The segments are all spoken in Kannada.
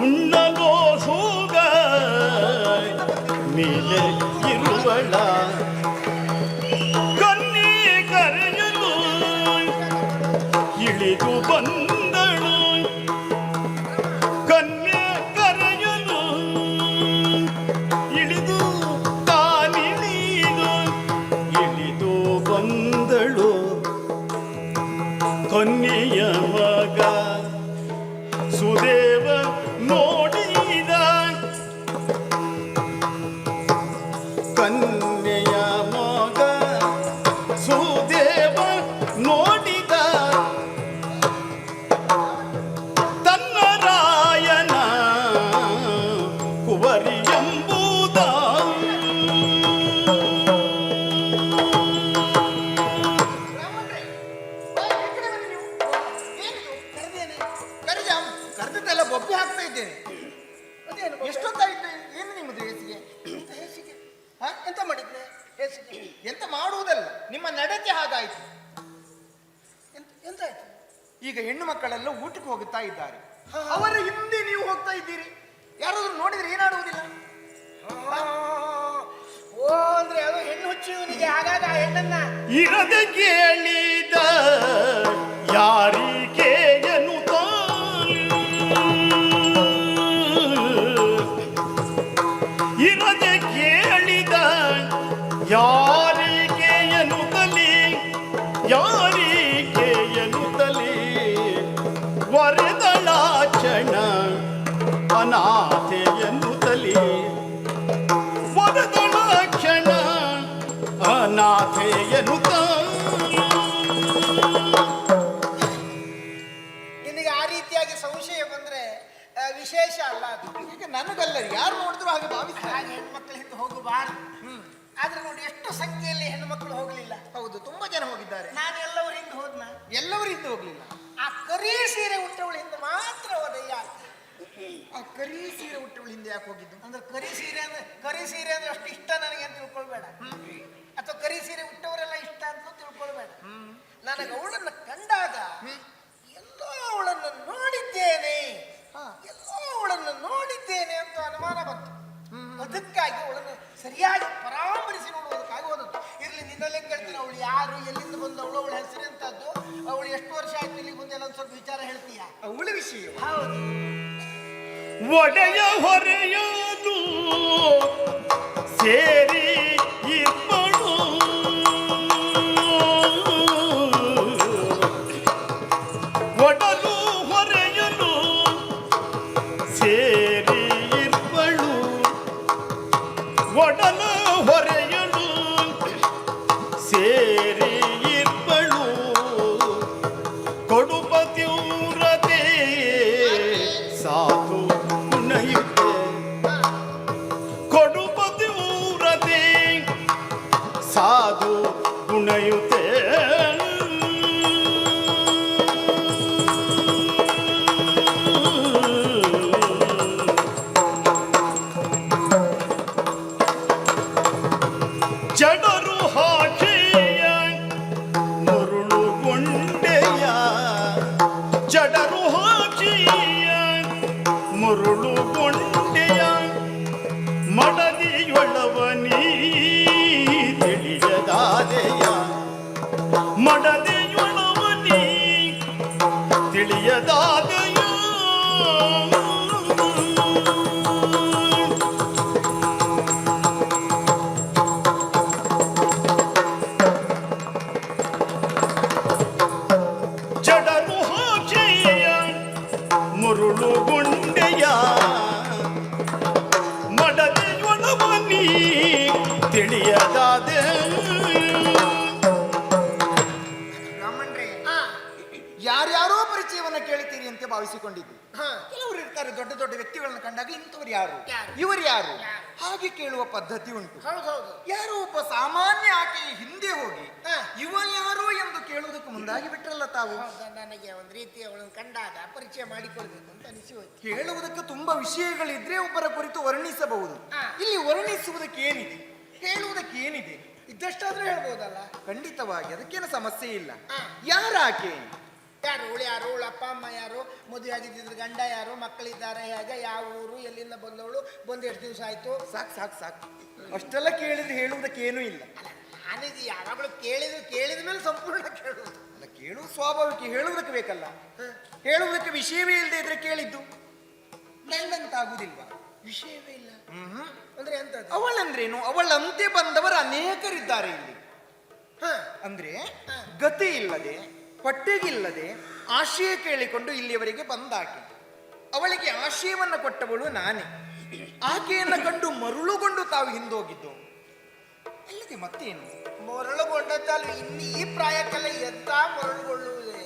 ಉಣ್ಣಗೋ ಸೂಗ ಮೇಲೆ ಇರುವಳ ಕನ್ನಿ ಕರೆಯಲು ಇಳಿದು ಬಂದಳು ಕನ್ಯೆ ಕರೆಯಲು ಇಳಿದು ತಾನಿಳಿದು ಇಳಿದು ಬಂದಳು ಕನ್ಯೆಯ ಮಗ ಸುದೇವ ನೋಡಿದ ಕನ್ಯೆಯ ಮಗ ಸುದೇವ ನೋಡಿದ ತನ್ನ ರಾಯನ ಕುವರಿ ಎಂಬುದ ಕರೆದಿದ್ದೆಲ್ಲ ಬೊಬ್ಬೆ ಹಾಕ್ತಾ ಇದ್ದೇನೆ. ಎಷ್ಟೊತ್ತಾಯ್ತು? ಏನು ನಿಮ್ಮದು ಹೇಸಿಗೆ? ಎಂತ ಮಾಡಿದ್ದೆ ಹೇಸಿಗೆ? ಎಂತ ಮಾಡುವುದಲ್ಲ, ನಿಮ್ಮ ನಡತೆ ಹಾಗಾಯ್ತು. ಎಂತಾಯ್ತು? ಈಗ ಹೆಣ್ಣು ಮಕ್ಕಳೆಲ್ಲ ಊಟಕ್ಕೆ ಹೋಗುತ್ತಾ ಇದ್ದಾರೆ, ಅವರ ಹಿಂದೆ ನೀವು ಹೋಗ್ತಾ ಇದ್ದೀರಿ. ಯಾರಾದ್ರೂ ನೋಡಿದ್ರೆ ಏನಾಡುವುದಿಲ್ಲ? ಓ ಅಂದ್ರೆ ಅದು ಹೆಣ್ಣು ಹುಚ್ಚುವನಿಗೆ ಆಗಾಗ ಆ ಹೆಣ್ಣನ್ನ ಇರದೆ ಕೇಳಿದ ಯಾರಿಗೇನು ಇರದೆ ಕೇಳಿದ ಯಾರಿಗೆ ಎನ್ನುತ್ತಲೇ ಯಾರಿಗೆ ಎನ್ನುತ್ತಲೇ ವರದಳಾಚಣ ಅನಾಥೆ ಎನ್ನುತ್ತಲೇ ವರದಳಾಕ್ಷಣ ಅನಾಥೆ ಎನ್ನುತ್ತ ನಿನಗೆ ಆ ರೀತಿಯಾಗಿ ಸಂಶಯ ಬಂದ್ರೆ ವಿಶೇಷ ಅಲ್ಲ ಅದು. ಈಗ ನನಗಲ್ಲ, ಯಾರು ನೋಡಿದ್ರು ಹಾಗೆ ಭಾವಿಸ್ತಾರೆ. ಹಾಗೆ ಹೆಣ್ಮಕ್ಳ ಹಿಂದೆ ಹೋಗಬಾರ್ದು. ಆದ್ರೆ ನೋಡಿ, ಎಷ್ಟು ಸಂಖ್ಯೆಯಲ್ಲಿ ಹೆಣ್ಣು ಮಕ್ಕಳು ಹೋಗಲಿಲ್ಲ. ಹೌದು, ತುಂಬಾ ಜನ ಹೋಗಿದ್ದಾರೆ. ನಾನು ಎಲ್ಲವರ ಹಿಂದೆ ಹೋದ್ನ? ಎಲ್ಲವರ ಹಿಂದೆ ಹೋಗ್ಲಿಲ್ಲ. ಆ ಕರಿ ಸೀರೆ ಉಟ್ಟವಳ ಹಿಂದೆ ಮಾತ್ರ ಹೋದಯ್ಯ. ಆ ಕರಿ ಸೀರೆ ಉಟ್ಟವಳ ಹಿಂದೆ ಯಾಕೆ ಹೋಗಿದ್ದು? ಅಂದ್ರೆ ಕರಿ ಸೀರೆ ಅಂದ್ರೆ ಅಷ್ಟು ಇಷ್ಟ ನನಗೆ ಅಂತ ತಿಳ್ಕೊಳ್ಬೇಡ, ಅಥವಾ ಕರಿ ಸೀರೆ ಉಟ್ಟವರೆಲ್ಲ ಇಷ್ಟ ಅಂತ ತಿಳ್ಕೊಳ್ಬೇಡ. ನನಗೆ ಅವಳನ್ನು ಕಂಡಾಗ ಎಲ್ಲೋ ಅವಳನ್ನು ನೋಡಿದ್ದೇನೆ, ಎಲ್ಲೋ ಅವಳನ್ನು ನೋಡಿದ್ದೇನೆ ಅಂತ ಅನುಮಾನ ಬಂತು. ಅದಕ್ಕಾಗಿ ಅವಳನ್ನು ಸರಿಯಾಗಿ ಪರಾಮರಿಸಿ ನೋಡುವುದಕ್ಕಾಗಿ ಹೋದದ್ದು. ಇರ್ಲಿ, ನಿನ್ನಲ್ಲೇ ಕೇಳ್ತೀನಿ, ಅವಳು ಯಾರು, ಎಲ್ಲಿಂದ ಬಂದವಳು, ಅವಳ ಹೆಸರು ಎಂತದ್ದು, ಅವಳು ಎಷ್ಟು ವರ್ಷ ಆಯ್ತು ಇಲ್ಲಿ ಮುಂದೆ ಎಲ್ಲ ಸ್ವಲ್ಪ ವಿಚಾರ ಹೇಳ್ತೀಯಾ? ಅವಳ ವಿಷಯ ಹೌದು. ಒಡೆಯ ಹೊರೆಯೋದು ಸೇರಿ ಇರ್ಪಳು ಒಡಲು ಹೊರೆಯಲು ಸೇರಿ ಇರ್ಪಳು ಒಡಲು ಹೊರೆಯಲು ಸೇರಿ ಇರ್ಪಳು ಕೊಡುಪತಿವ್ರತೆ ಸಾಧು ಗುಣಯುತೆ ಕೊಡುಪತಿವ್ರತೆ ಸಾಧು ಗುಣಯುತೆ ಜಡರು ಹಾಕಿಯ ಮುರುಳುಗೊಂಡೆಯ ಜಡರು ಹಾಕಿಯ ಮುರುಳುಗೊಂಡೆಯ ಮಡದಿಯೊಳವನೀ ತಿಳಿಯದಾದೆಯ ಮಡದಿಯೊಳವನೀ ತಿಳಿಯದಾದೆಯ ಜಡರು ಹಾಕಿಯ ಮುರುಳುಗೊಂಡೆಯ ಮಡದಿಯೊಳವನೀ ತಿಳಿಯದಾದೆ. ಬ್ರಾಹ್ಮಣರೇ, ಯಾರ್ಯಾರೋ ಪರಿಚಯವನ್ನ ಕೇಳ್ತೀರಿ ಅಂತ ಭಾವಿಸಿಕೊಂಡಿದ್ದು. ಕೆಲವರು ಇರ್ತಾರೆ, ದೊಡ್ಡ ದೊಡ್ಡ ವ್ಯಕ್ತಿಗಳನ್ನ ಕಂಡಾಗ ಇಂಥವ್ರು ಯಾರು, ಇವರು ಯಾರು ಹಾಗೆ ಕೇಳುವ ಪದ್ಧತಿ ಉಂಟು. ಯಾರೋ ಒಬ್ಬ ಸಾಮಾನ್ಯ ಆಕೆಯ ಹಿಂದೆ ಹೋಗಿ ಇವ ಯಾರು ಎಂದು ಕೇಳುವುದಕ್ಕೆ ಮುಂದಾಗಿ ಬಿಟ್ರಲ್ಲ ತಾವು. ನನಗೆ ಒಂದು ರೀತಿ ಅವಳನ್ನು ಕಂಡಾಗ ಪರಿಚಯ ಮಾಡಿಕೊಳ್ಬೇಕು ಅಂತ ಅನಿಸಿ ಹೋಯ್ತು. ಕೇಳುವುದಕ್ಕೆ ತುಂಬಾ ವಿಷಯಗಳಿದ್ರೆ ಒಬ್ಬರ ಕುರಿತು ವರ್ಣಿಸಬಹುದು. ಇಲ್ಲಿ ವರ್ಣಿಸುವುದಕ್ಕೆ ಏನಿದೆ, ಹೇಳುವುದಕ್ಕೆ ಏನಿದೆ? ಇದ್ದಷ್ಟಾದ್ರೂ ಹೇಳ್ಬೋದಲ್ಲ. ಖಂಡಿತವಾಗಿ ಅದಕ್ಕೇನು ಸಮಸ್ಯೆ ಇಲ್ಲ. ಯಾರಾಕೆ? ಯಾರು ಅವಳು ಯಾರು, ಅವಳ ಅಪ್ಪ ಅಮ್ಮ ಯಾರು, ಮದುವೆ ಆಗಿದ್ದಿದ್ರ ಗಂಡ ಯಾರು, ಮಕ್ಕಳಿದ್ದಾರೆ ಹೇಗೆ, ಯಾವ ಊರು, ಎಲ್ಲಿಂದ ಬಂದವಳು, ಬಂದು ಎಷ್ಟು ದಿವಸ ಆಯ್ತು. ಸಾಕು ಸಾಕು ಸಾಕು, ಅಷ್ಟೆಲ್ಲ ಕೇಳಿದ್ರೆ ಹೇಳುವುದಕ್ಕೆ ಏನೂ ಇಲ್ಲ. ನಾನಿದು ಯಾವಾಗಲೂ ಕೇಳಿದ ಮೇಲೆ ಸಂಪೂರ್ಣ ಕೇಳುವುದು ಅಲ್ಲ, ಕೇಳುವುದು ಸ್ವಾಭಾವಿಕ, ಹೇಳುವುದಕ್ಕೆ ಬೇಕಲ್ಲ. ಹೇಳುವುದಕ್ಕೆ ವಿಷಯವೇ ಇಲ್ಲದೆ ಇದ್ರೆ ಕೇಳಿದ್ದು ನಂದಂತಾಗುವುದಿಲ್ವಾ? ವಿಷಯವೇ ಇಲ್ಲ ಅಂದ್ರೆ ಎಂತದ್ದು? ಅವಳಂದ್ರೇನು? ಅವಳಂತೆ ಬಂದವರು ಅನೇಕರಿದ್ದಾರೆ ಇಲ್ಲಿ. ಅಂದ್ರೆ ಗತಿ ಇಲ್ಲದೆ, ಹೊಟ್ಟೆಗಿಲ್ಲದೆ ಆಶಯ ಕೇಳಿಕೊಂಡು ಇಲ್ಲಿಯವರೆಗೆ ಬಂದಾಕೆ. ಅವಳಿಗೆ ಆಶಯವನ್ನ ಕೊಟ್ಟವಳು ನಾನೇ. ಆಕೆಯನ್ನ ಕಂಡು ಮರುಳುಗೊಂಡು ತಾವು ಹಿಂದೋಗಿದ್ದು ಅಲ್ಲದೆ ಮತ್ತೇನು? ಮರಳುಗೊಂಡದ್ದಲ್ಲ, ಇನ್ನು ಈ ಪ್ರಾಯಕ್ಕೆಲ್ಲ ಎದ್ದ ಮರಳುಗೊಳ್ಳುವುದೇ.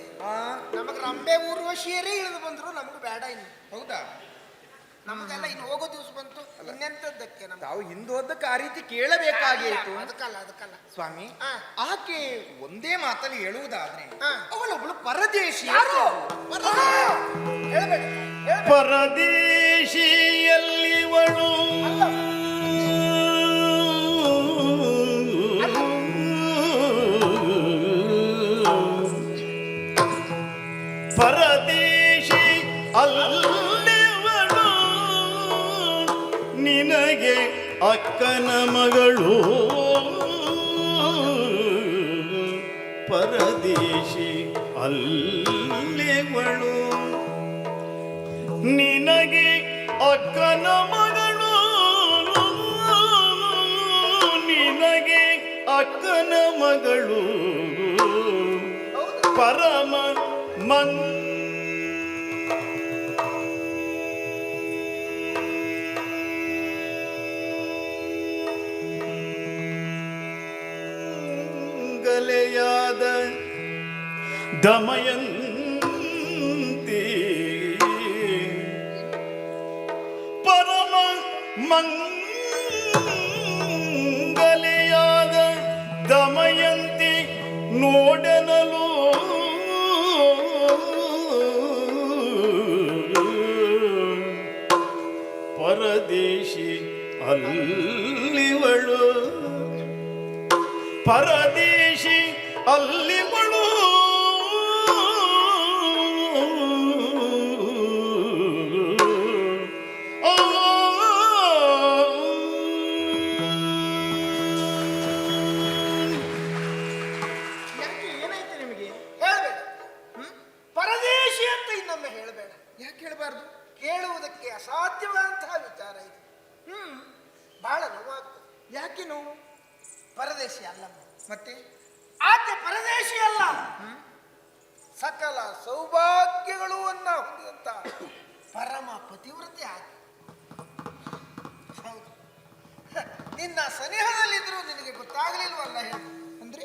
ನಮಗೆ ರಂಬೆ ಊರ್ವಶಿಯರೇ ಇಳಿದು ಬಂದ್ರು ನಮ್ಗೆ ಬೇಡ ಇನ್ನು. ಹೌದಾ? ನಮಗೆಲ್ಲ ಇನ್ನು ಹೋಗೋ ದಿವಸ ಬಂತು, ಇನ್ನೆಂತದ್ದಕ್ಕೆ ತಾವು ಹಿಂದೋದಕ್ಕೆ ಆ ರೀತಿ ಕೇಳಬೇಕಾಗಿತ್ತು. ಅದಕ್ಕಲ್ಲ ಸ್ವಾಮಿ, ಆಕೆ ಒಂದೇ ಮಾತಲ್ಲಿ ಹೇಳುವುದಾದ್ರೆ ಅವಳೊಬ್ಬಳು ಪರದೇಶಿ. ಹೇಳಬೇಡಿ. ಪರದೇಶಿಯಲ್ಲಿವಳು ಪರದೇಶಿ ಅಲ್ಲಿವಳು, ನಿನಗೆ ಅಕ್ಕನ ಮಗಳು. ಪರದೇಶಿ ಅಲ್ಲಿವಳು, ನಿನಗೆ ಅಕ್ಕನ ಮಗಳು, ನಿನಗೆ ಅಕ್ಕನ ಮಗಳು. ಪರಮ ಮಂಗಲೆಯಾದ ದಮಯಂತಿ, ಪರಮ ಮಂಗಲೆಯಾದ ದಮಯಂತಿ ನೋಡನಲು ಪರದೇಶಿ ಅಲ್ಲಿವಳು, ಪರದೇಶಿ ಅಲ್ಲಿವಳು. ಏನಾಯ್ತು ನಿಮಗೆ? ಹೇಳಬೇಡ. ಪರದೇಶಿ ಅಂತ ಇನ್ನೊಮ್ಮೆ ಹೇಳಬೇಡ. ಯಾಕೆ ಹೇಳಬಾರ್ದು? ಕೇಳುವುದಕ್ಕೆ ಅಸಾಧ್ಯವಾದಂತಹ ವಿಚಾರ ಇದು. ಬಹಳ ನೋವಾಗ್ತದೆ. ಯಾಕೆ ನೋವು? ಪರದೇಶಿ ಅಲ್ಲಮ್ಮ, ಮತ್ತೆ ಆಕೆ ಪರದೇಶಿ ಅಲ್ಲ, ಸಕಲ ಸೌಭಾಗ್ಯಗಳು ಹೊಂದಿದಂತ ಪರಮ ಪತಿವ್ರತೆ ಆಕೆ. ಹೌದು, ನಿನ್ನ ಸನಿಹದಲ್ಲಿದ್ರು ನಿನಗೆ ಗೊತ್ತಾಗಲಿಲ್ವಲ್ಲ ಹೇಳಿ. ಅಂದ್ರೆ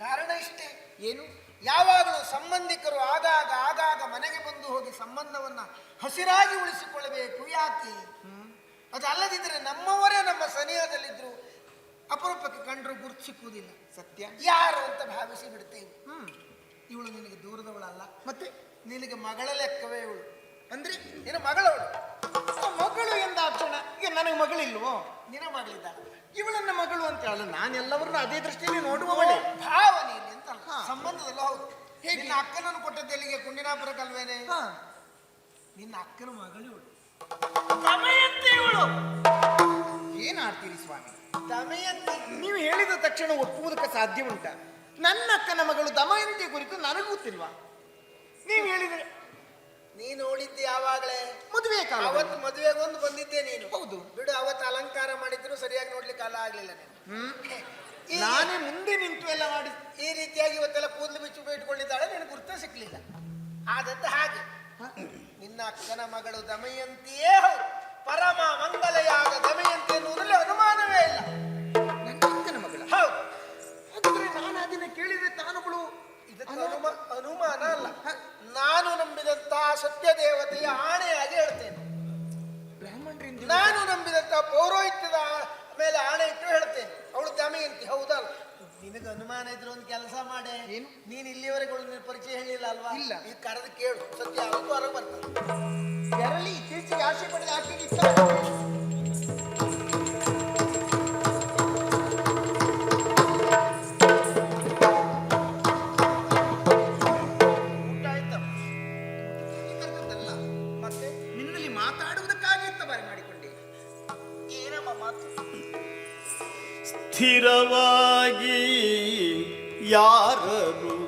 ಕಾರಣ ಇಷ್ಟೇ. ಏನು? ಯಾವಾಗಲೂ ಸಂಬಂಧಿಕರು ಆಗಾಗ ಮನೆಗೆ ಬಂದು ಹೋಗಿ ಸಂಬಂಧವನ್ನ ಹಸಿರಾಗಿ ಉಳಿಸಿಕೊಳ್ಳಬೇಕು. ಯಾಕೆ? ಅದಲ್ಲದಿದ್ದರೆ ನಮ್ಮವರೇ ನಮ್ಮ ಸನಿಹದಲ್ಲಿದ್ರು ಅಪರೂಪಕ್ಕೆ ಕಂಡ್ರು ಗುರ್ತು ಸಿಕ್ಕುವುದಿಲ್ಲ. ಸತ್ಯ. ಯಾರು ಅಂತ ಭಾವಿಸಿ ಬಿಡ್ತೇವೆ. ಇವಳು ನಿನಗೆ ದೂರದವಳಲ್ಲ, ಮತ್ತೆ ನಿನಗೆ ಮಗಳ ಲೆಕ್ಕವೇ ಇವಳು. ಅಂದ್ರೆ ನಿನ್ನ ಮಗಳವಳು. ಮಗಳು ಎಂದಾಕ್ಷಣ ಈಗ ನನಗೆ ಮಗಳಿಲ್ವೋ? ನಿನ್ನ ಮಗಳಿದ್ದಾಳೆ. ಇವಳನ್ನ ಮಗಳು ಅಂತ ಹೇಳಲ್ಲ, ನಾನೆಲ್ಲವರನ್ನು ಅದೇ ದೃಷ್ಟಿಯಲ್ಲಿ ನೋಡುವವಳೆ. ಭಾವನೆಯಲ್ಲಿ ಅಂತಲ್ಲ, ಸಂಬಂಧದಲ್ಲೂ ಹೌದು. ನಿನ್ನ ಅಕ್ಕನನ್ನು ಕೊಟ್ಟದ್ದು ಎಲ್ಲಿಗೆ? ಕುಂಡಿನಾಪುರಕ್ಕಲ್ವೇನೆ? ನಿನ್ನ ಅಕ್ಕನ ಮಗಳು ಇವಳು, ದಮಯಂತಿ ಇವಳು. ಏನಾಡ್ತೀರಿ ಸ್ವಾಮಿ? ದಮಯಂತಿ ನೀವು ಹೇಳಿದ ತಕ್ಷಣ ಒಪ್ಪುವುದಕ್ಕೆ ಸಾಧ್ಯ ಉಂಟ? ನನ್ನ ಅಕ್ಕನ ಮಗಳು ದಮಯಂತಿ ಕುರಿತು ನನಗೂ ಗೊತ್ತಿಲ್ವಾ? ನೀವು ಹೇಳಿದ್ರೆ ನೀನು ನೋಡಿದ್ದೆ ಯಾವಾಗಲೇ ಮದುವೆ ಕಾಲ. ಅವತ್ತು ಮದುವೆಗೊಂದು ಬಂದಿದ್ದೆ ನೀನು. ಹೌದು ಬಿಡು, ಅವತ್ತು ಅಲಂಕಾರ ಮಾಡಿದ್ರು ಸರಿಯಾಗಿ ನೋಡ್ಲಿಕ್ಕೆ ಅಲ್ಲ ಆಗ್ಲಿಲ್ಲ ನೀನು. ನಾನೇ ಮುಂದೆ ನಿಂತು ಎಲ್ಲ ಮಾಡಿ ಈ ರೀತಿಯಾಗಿ ಇವತ್ತೆಲ್ಲ ಕೂದಲು ಬಿಚ್ಚು ಇಟ್ಕೊಂಡಿದ್ದಾಳೆ, ನಿನಗೆ ಗುರ್ತ ಸಿಕ್ಲಿಲ್ಲ. ಆದದ್ದು ಹಾಗೆ. ನಿನ್ನ ಅಕ್ಕನ ಮಗಳು ದಮಯಂತಿಯೇ ಹೌದು. ಪರಮ ಮಂಗಲೆಯಾದ ದಮಯಂತಿ ಎನ್ನುವುದರಲ್ಲಿ ಅನುಮಾನವೇ ಇಲ್ಲ. ನನ್ನ ಅಕ್ಕನ ಮಗಳ? ಹೌದು. ಹಾಗಾದ್ರೆ ನಾನು ಅದನ್ನ ಕೇಳಿದ್ರೆ ತಾನುಗಳು ಇದಕ್ಕೆ ಅನುಮಾನ ಅಲ್ಲ, ನಾನು ನಂಬಿದಂತಹ ಸತ್ಯ ದೇವತೆಯ ಆಣೆಯಾಗಿ ಹೇಳ್ತೇನೆ. ಬ್ರಾಹ್ಮಣರಿಂದ ನಾನು ನಂಬಿದಂತಹ ಪೌರೋಹಿತ್ಯದ ಮೇಲೆ ಆಣೆ ಇಟ್ಟು ಹೇಳ್ತೇನೆ, ಅವಳು ದಮಯಂತಿ. ಹೌದಲ್ಲ? ನಿನಗೆ ಅನುಮಾನ ಇದ್ರೆ ಒಂದು ಕೆಲಸ ಮಾಡೆ. ಏನು? ನೀನು ಇಲ್ಲಿವರೆಗೂ ಪರಿಚಯ ಹೇಳಿಲ್ಲ ಅಲ್ವಾ? ಇಲ್ಲ. ಈಗ ಕರೆದು ಕೇಳು, ಸತ್ಯ ಯಾವತ್ತೂ ಹೊರಗೆ ಬರ್ತದೆ. ಎರಲಿ ಇತ್ತೀಚೆಗೆ ಆಸೆ ಪಡೆದ ಆಕೆಗೆ ಇಷ್ಟ. ಮಾತಾಡುವುದಕ್ಕಾಗಿ ಅಂತ ಬಾರಿ ಮಾಡಿಕೊಂಡೆ. ಏನಮ್ಮ ಮಾತು? ಸ್ಥಿರವಾಗಿ ಯಾರರಿಗೂ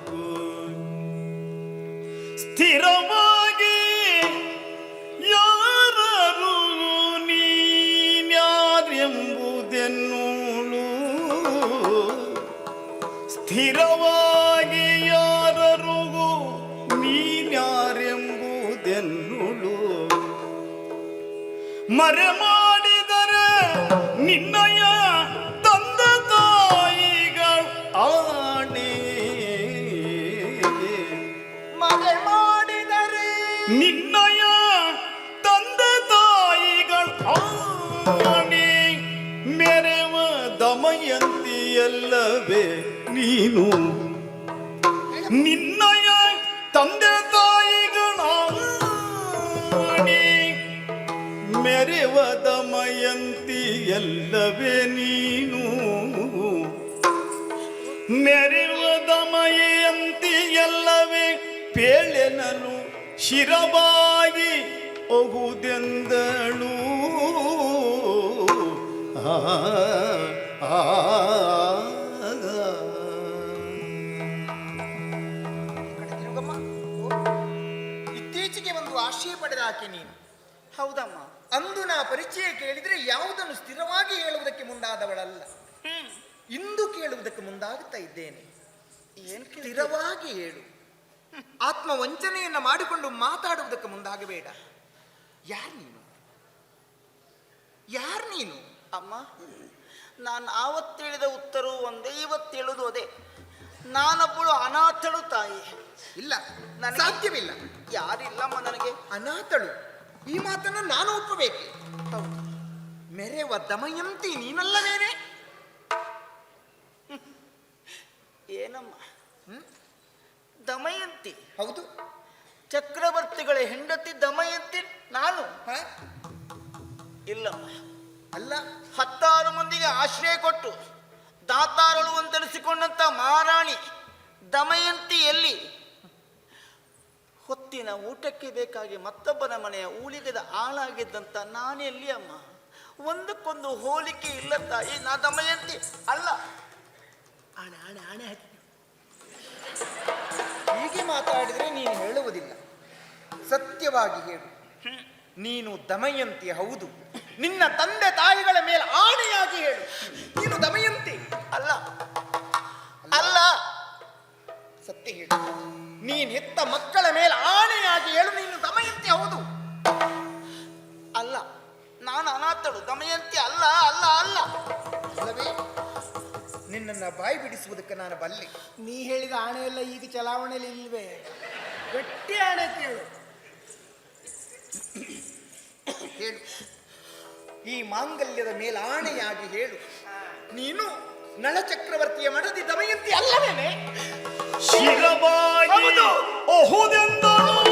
ಸ್ಥಿರವಾಗಿ ಯಾರರು ನೀನ್ಯಾರೆಂಬುದೆನ್ನುಳು ಸ್ಥಿರವಾಗಿ ಯಾರರಿಗೂ ನೀನ್ಯಾರೆಂಬುದೆನ್ನುಳು ಮರೆ ಮಾಡಿದರೆ ನಿನ್ನಯ ತಂದೆ ತಾಯಿಗಳ ಆಣೆ ಮರೆ ಮಾಡಿದರೆ ನಿನ್ನಯ ತಂದೆ ತಾಯಿಗಳ ಆಣೆ ಮೆರೆವ ದಮಯಂತಿಯಲ್ಲವೇ ನೀನು ನಿನ್ನಯ ತಂದೆ ತಾಯಿಗಳ ಆಣೆ ಮೆರೆವ ದಮಯಂತಿಯಲ್ಲವೇ ನೀನು ಮೆರೆವ ದಮಯಂತಿಯಲ್ಲವೇ ಪೇಳೆನನು ಶಿರಬಾಗಿ ಒಗುದೆಂದಳು ಆ ಆ ತಿರುಗಮ್ಮ. ಇತ್ತೀಚೆಗೆ ಒಂದು ಆಶ್ರಯ ಪಡೆದ ಆಕೆ ನೀನು. ಹೌದಮ್ಮ. ಅಂದು ನಾ ಪರಿಚಯ ಕೇಳಿದ್ರೆ ಯಾವುದನ್ನು ಸ್ಥಿರವಾಗಿ ಹೇಳುವುದಕ್ಕೆ ಮುಂದಾದವಳಲ್ಲ. ಇಂದು ಕೇಳುವುದಕ್ಕೆ ಮುಂದಾಗುತ್ತಾ ಇದ್ದೇನೆ. ಏನ್ ಸ್ಥಿರವಾಗಿ ಹೇಳು. ಆತ್ಮ ವಂಚನೆಯನ್ನ ಮಾಡಿಕೊಂಡು ಮಾತಾಡುವುದಕ್ಕೆ ಮುಂದಾಗಬೇಡ. ಯಾರು ನೀನು? ಯಾರು ನೀನು? ಅಮ್ಮ, ನಾನು ಆವತ್ತೇಳಿದ ಉತ್ತರವು ಒಂದೇ, ಇವತ್ತೇಳುವುದು ಅದೇ. ನಾನೊಬ್ಬಳು ಅನಾಥಳು ತಾಯಿ. ಇಲ್ಲ, ನನಗೆ- ಸಾಧ್ಯವಿಲ್ಲ. ಯಾರಿಲ್ಲಮ್ಮ ನನಗೆ. ಅನಾಥಳು, ಈ ಮಾತನ್ನು ನಾನು ಒಪ್ಪಬೇಕೆ? ಹೌದು. ಮೆರೆವ ದಮಯಂತಿ ನೀನಲ್ಲವೇನೆ? ಏನಮ್ಮ? ದಮಯಂತಿ? ಹೌದು. ಚಕ್ರವರ್ತಿಗಳ ಹೆಂಡತಿ ದಮಯಂತಿ ನಾನು? ಹ? ಇಲ್ಲಮ್ಮ. ಅಲ್ಲ, 16 ಮಂದಿಗೆ ಆಶ್ರಯ ಕೊಟ್ಟು ದಾತಾರಳು ಅಂತನಿಸಿಕೊಂಡಂತ ಮಹಾರಾಣಿ ದಮಯಂತಿ ಎಲ್ಲಿ? ಹೊತ್ತಿನ ಊಟಕ್ಕೆ ಬೇಕಾಗಿ ಮತ್ತೊಬ್ಬನ ಮನೆಯ ಊಳಿಗದ ಆಳಾಗಿದ್ದಂತ ನಾನೆಲ್ಲಿ ಅಮ್ಮ? ಒಂದಕ್ಕೊಂದು ಹೋಲಿಕೆ ಇಲ್ಲ ತಾಯಿ. ನಾ ದಮಯಂತಿ ಅಲ್ಲ. ಆಣೆ ಆಣೆ ಆಣೆ ಹಾಕಿ. ಹೀಗೆ ಮಾತಾಡಿದ್ರೆ ನೀನು ಹೇಳುವುದಿಲ್ಲ. ಸತ್ಯವಾಗಿ ಹೇಳು. ನೀನು ದಮಯಂತಿ ಹೌದು. ನಿನ್ನ ತಂದೆ ತಾಯಿಗಳ ಮೇಲೆ ಆಣೆಯಾಗಿ ಹೇಳು, ನೀನು ದಮಯಂತಿ ಅಲ್ಲ. ಅಲ್ಲ. ಸತ್ಯ ಹೇಳು. ನೀನು ಹೆತ್ತ ಮಕ್ಕಳ ಮೇಲೆ ಆಣೆಯಾಗಿ ಹೇಳು, ನೀನು ದಮಯಂತಿ ಹೌದು. ಅಲ್ಲ, ನಾನು ಅನಾಥಳು. ದಮಯಂತಿ ಅಲ್ಲ ಅಲ್ಲ ಅಲ್ಲ. ಅಲ್ಲವೇ? ನಿನ್ನನ್ನ ಬಾಯಿ ಬಿಡಿಸುವುದಕ್ಕೆ ನಾನು ಬಲ್ಲೆ. ನೀ ಹೇಳಿದ ಆಣೆ ಎಲ್ಲ ಈಗ ಚಲಾವಣೆಯಲ್ಲಿ ಇಲ್ವೇ? ಗಟ್ಟಿ ಆಣೆ ಕೇಳು. ಹೇಳು. ಈ ಮಾಂಗಲ್ಯದ ಮೇಲೆ ಆಣೆಯಾಗಿ ಹೇಳು, ನೀನು ನಳಚಕ್ರವರ್ತಿಯ ಮಡದಿ ದಮಯಂತಿ ಅಲ್ಲವೇನೆ? ಶಿರಬಾಗಿ ಒಹುದೆಂದಳು